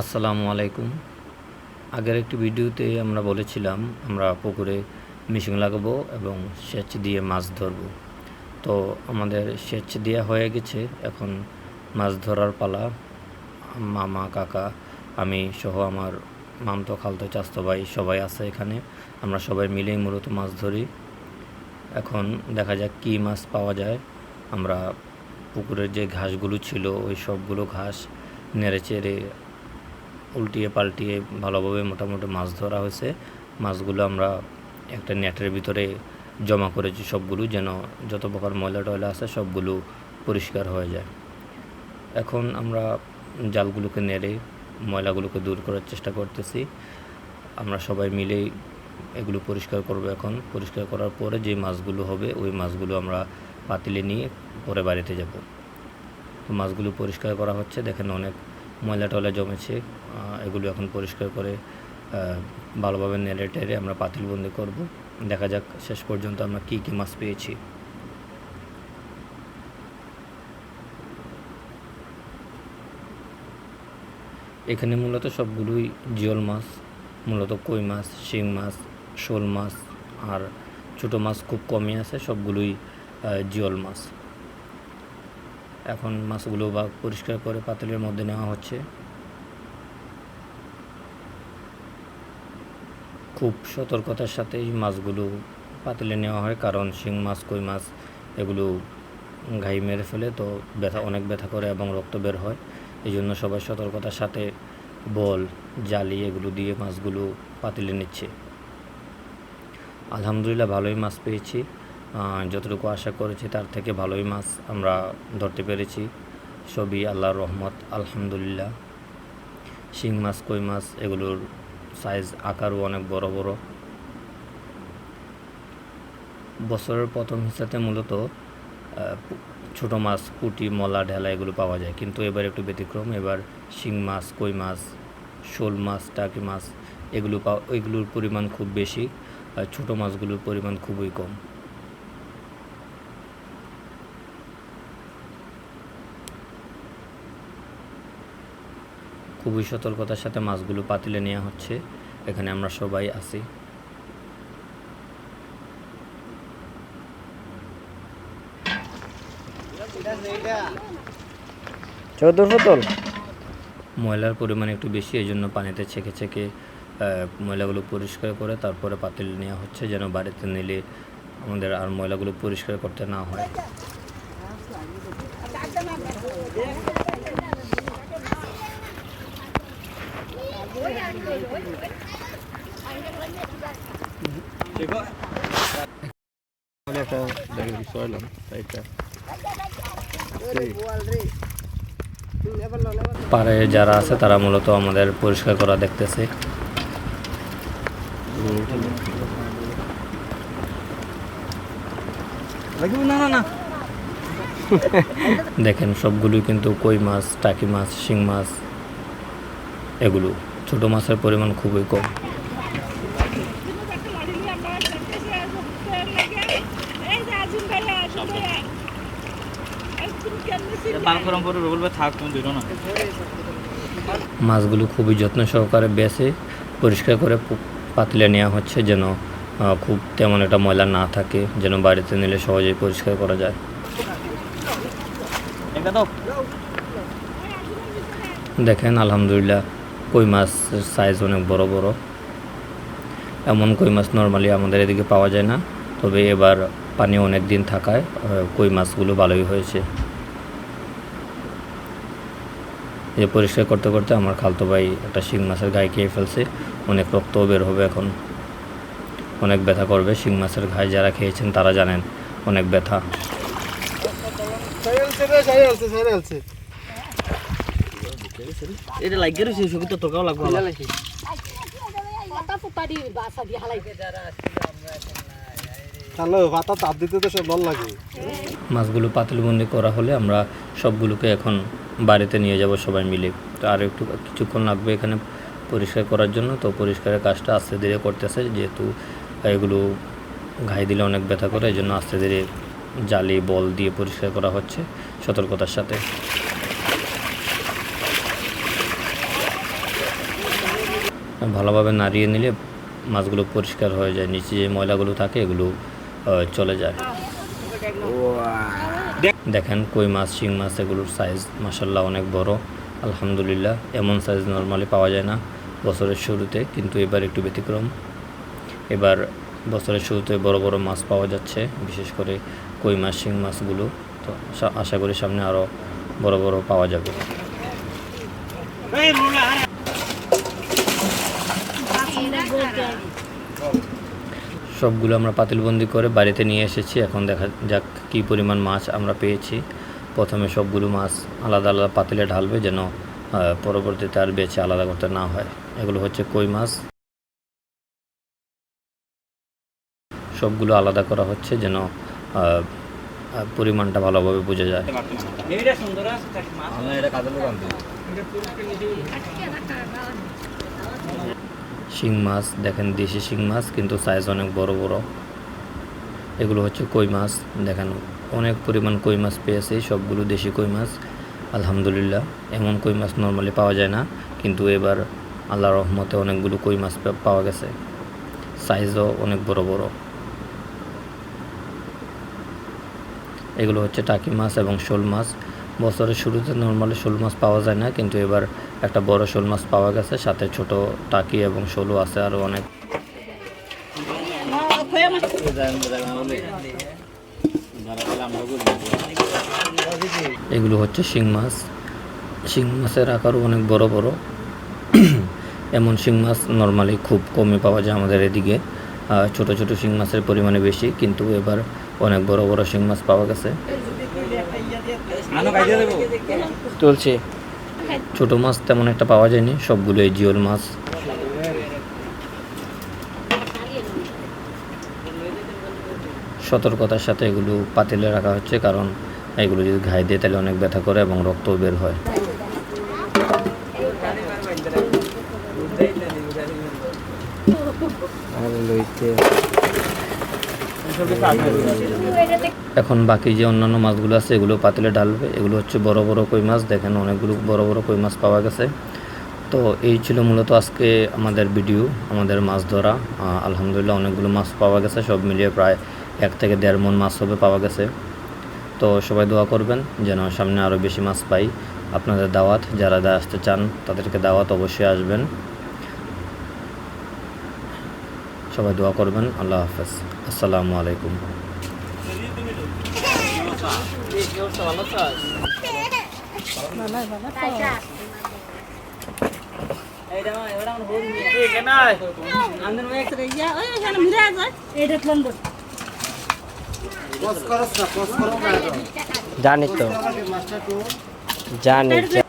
আসসালামু আলাইকুম। আগের একটি ভিডিওতে আমরা বলেছিলাম আমরা পুকুরে মেশিন লাগাবো এবং সেচ দিয়ে মাছ ধরবো। তো আমাদের সেচ দেওয়া হয়ে গেছে, এখন মাছ ধরার পালা। মামা, কাকা, আমি সহ আমার মামতো, খালতো, চাচতো ভাই সবাই আছে এখানে। আমরা সবাই মিলেই মূলত মাছ ধরি। এখন দেখা যাক কী মাছ পাওয়া যায়। আমরা পুকুরের যে ঘাসগুলো ছিল ওই সবগুলো ঘাস নেড়ে চেড়ে উল্টিয়ে পাল্টিয়ে ভালোভাবে মোটামুটি মাছ ধরা হয়েছে। মাছগুলো আমরা একটা নেটের ভিতরে জমা করেছি সবগুলো, যেন যত প্রকার ময়লা টয়লা আছে সবগুলো পরিষ্কার হয়ে যায়। এখন আমরা জালগুলোকে নেড়ে ময়লাগুলোকে দূর করার চেষ্টা করতেছি। আমরা সবাই মিলেই এগুলো পরিষ্কার করব। এখন পরিষ্কার করার পরে যে মাছগুলো হবে ওই মাছগুলো আমরা পাতিলে নিয়ে পরে বাড়িতে যাব। তো মাছগুলো পরিষ্কার করা হচ্ছে, দেখেন অনেক ময়লা টয়লা জমেছে। এগুলো এখন পরিষ্কার করে ভালোভাবে নেড়ে টেড়ে আমরা পাতিলবন্দি করব। দেখা যাক শেষ পর্যন্ত আমরা কী কী মাছ পেয়েছি। এখানে মূলত সবগুলোই জিওল মাছ, মূলত কই মাছ, শিং মাছ, শোল মাছ, আর ছোটো মাছ খুব কমই আছে, সবগুলোই জিওল মাছ। এখন মাছগুলো পরিষ্কার করে পাতিলের মধ্যে নেওয়া হচ্ছে। খুব সতর্কতার সাথেই মাছগুলো পাতিলে নেওয়া হয়, কারণ শিং মাছ, কই মাছ এগুলো ঘাই মেরে ফেলে, তো অনেক ব্যথা করে এবং রক্ত বের হয়। এই জন্য সবাই সতর্কতার সাথে বল, জালি এগুলো দিয়ে মাছগুলো পাতিলে নিচ্ছে। আলহামদুলিল্লাহ ভালোই মাছ পেয়েছি, যতটুকু আশা করেছি তার থেকে ভালোই মাছ আমরা ধরতে পেরেছি। সবই আল্লাহর রহমত, আলহামদুলিল্লাহ। শিং মাছ, কই মাছ এগুলোর সাইজ আকারও অনেক বড় বড়। বছরের প্রথম হিসাবে মূলত ছোটো মাছ, পুঁটি, মলা, ঢেলা এগুলো পাওয়া যায়, কিন্তু এবার একটু ব্যতিক্রম। এবার শিং মাছ, কই মাছ, শোল মাছ, টাকি মাছ এগুলোর পরিমাণ খুব বেশি, আর ছোটো মাছগুলোর পরিমাণ খুবই কম। খুবই সতর্কতার সাথে মাছগুলো পাতিলে নেওয়া হচ্ছে। এখানে আমরা সবাই আছি। ময়লার পরিমাণ একটু বেশি, এই জন্য পানিতে ছেঁকে ছেঁকে ময়লাগুলো পরিষ্কার করে তারপরে পাতিল নেওয়া হচ্ছে, যেন বাড়িতে নিলে আমাদের আর ময়লাগুলো পরিষ্কার করতে না হয়। পাড়ে যারা আছে তারা মূলত আমাদের পরিষ্কার করা দেখতেছে। দেখেন সবগুলোই কিন্তু কই মাছ, টাকি মাছ, শিং মাছ এগুলো। ছোটো মাছের পরিমাণ খুবই কম। মাছগুলো খুবই যত্ন সহকারে বেছে পরিষ্কার করে পাতিলে নেওয়া হচ্ছে, যেন খুব তেমন একটা ময়লা না থাকে, যেন বাড়িতে নিলে সহজেই পরিষ্কার করা যায়। দেখেন আলহামদুলিল্লাহ কই মাছের সাইজ অনেক বড় বড়। এমন কই মাছ নর্মালি আমাদের এদিকে পাওয়া যায় না, তবে এবার পানি অনেক দিন থাকায় কই মাছগুলো ভালোই হয়েছে। এই পরিষ্কার করতে করতে আমার খালতো ভাই একটা শিং মাছের গায়ে খেয়ে ফেলছে, অনেক রক্তও বের হবে, এখন অনেক ব্যথা করবে। শিং মাছের ঘায়ে যারা খেয়েছেন তারা জানেন অনেক ব্যথা। মাছগুলো পাতিলবন্দি করা হলে আমরা সবগুলোকে এখন বাড়িতে নিয়ে যাব সবাই মিলে। তো আর একটু কিছুক্ষণ লাগবে এখানে পরিষ্কার করার জন্য। তো পরিষ্কারের কাজটা আস্তে ধীরে করতেছে, যেহেতু এগুলো ঘাই দিলে অনেক ব্যথা করে, এই জন্য আস্তে ধীরে জালি, বল দিয়ে পরিষ্কার করা হচ্ছে সতর্কতার সাথে। ভালোভাবে নাড়িয়ে নিলে মাছগুলো পরিষ্কার হয়ে যায়, নিচে যে ময়লাগুলো থাকে এগুলো চলে যায়। দেখেন কই মাছ, শিং মাছ এগুলোর সাইজ মাশাআল্লাহ অনেক বড়, আলহামদুলিল্লাহ। এমন সাইজ নর্মালি পাওয়া যায় না বছরের শুরুতে, কিন্তু এবার একটু ব্যতিক্রম। এবার বছরের শুরুতে বড় বড় মাছ পাওয়া যাচ্ছে, বিশেষ করে কই মাছ, শিং মাছগুলো। তো আশা করি সামনে আরও বড় বড় পাওয়া যাবে। সবগুলো আমরা পাতিলবন্দি করে বাড়িতে নিয়ে এসেছি। এখন দেখা যাক কী পরিমাণ মাছ আমরা পেয়েছি। প্রথমে সবগুলো মাছ আলাদা আলাদা পাতিলে ঢালবে, যেন পরবর্তীতে আর বেছে আলাদা করতে না হয়। এগুলো হচ্ছে কই মাছ, সবগুলো আলাদা করা হচ্ছে যেন পরিমাণটা ভালোভাবে বোঝা যায়। শিং মাছ দেখেন, দেশি শিং মাছ, কিন্তু সাইজ অনেক বড় বড়। এগুলো হচ্ছে কই মাছ, দেখেন অনেক পরিমাণ কই মাছ পেয়েছে, সবগুলো দেশি কই মাছ, আলহামদুলিল্লাহ। এমন কই মাছ নর্মালি পাওয়া যায় না, কিন্তু এবার আল্লাহর রহমতে অনেকগুলো কই মাছ পাওয়া গেছে, সাইজও অনেক বড় বড়। এগুলো হচ্ছে টাকি মাছ এবং শোল মাছ। বছরের শুরুতে নর্মালি শোল মাছ পাওয়া যায় না, কিন্তু এবার একটা বড় শোল মাছ পাওয়া গেছে, সাথে ছোট টাকি এবং শোলও আছে আরও অনেক। এগুলো হচ্ছে শিং মাছ। শিং মাছের আকারও অনেক বড় বড়। এমন শিং মাছ নর্মালি খুব কমই পাওয়া যায় আমাদের এদিকে। ছোট ছোট শিং মাছের পরিমাণে বেশি, কিন্তু এবার অনেক বড় বড় শিং মাছ পাওয়া গেছে। তুলছি। ছোট মাছ তেমন একটা পাওয়া যায়নি, সবগুলোই জিওল মাছ। সতর্কতার সাথে এগুলো পাতিলে রাখা হচ্ছে, কারণ এগুলো যদি ঘাই দিয়ে তাহলে অনেক ব্যথা করে এবং রক্তও বের হয়। এখন বাকি যে অন্যান্য মাছগুলো আছে এগুলো পাতিলে ঢালবে। এগুলো হচ্ছে বড় বড় কই মাছ, দেখেন অনেকগুলো বড় বড় কই মাছ পাওয়া গেছে। তো এই ছিল মূলত আজকে আমাদের ভিডিও, আমাদের মাছ ধরা। আলহামদুলিল্লাহ অনেকগুলো মাছ পাওয়া গেছে, সব মিলিয়ে প্রায় 1 থেকে 1.5 মণ মাছ হবে পাওয়া গেছে। তো সবাই দোয়া করবেন যেন সামনে আরও বেশি মাছ পাই। আপনাদের দাওয়াত, যারা আসতে চান তাদেরকে দাওয়াত, অবশ্যই আসবেন। সবাই দোয়া করবেন। আল্লাহ হাফেজ, আসসালামু আলাইকুম। জানি তো, জানি।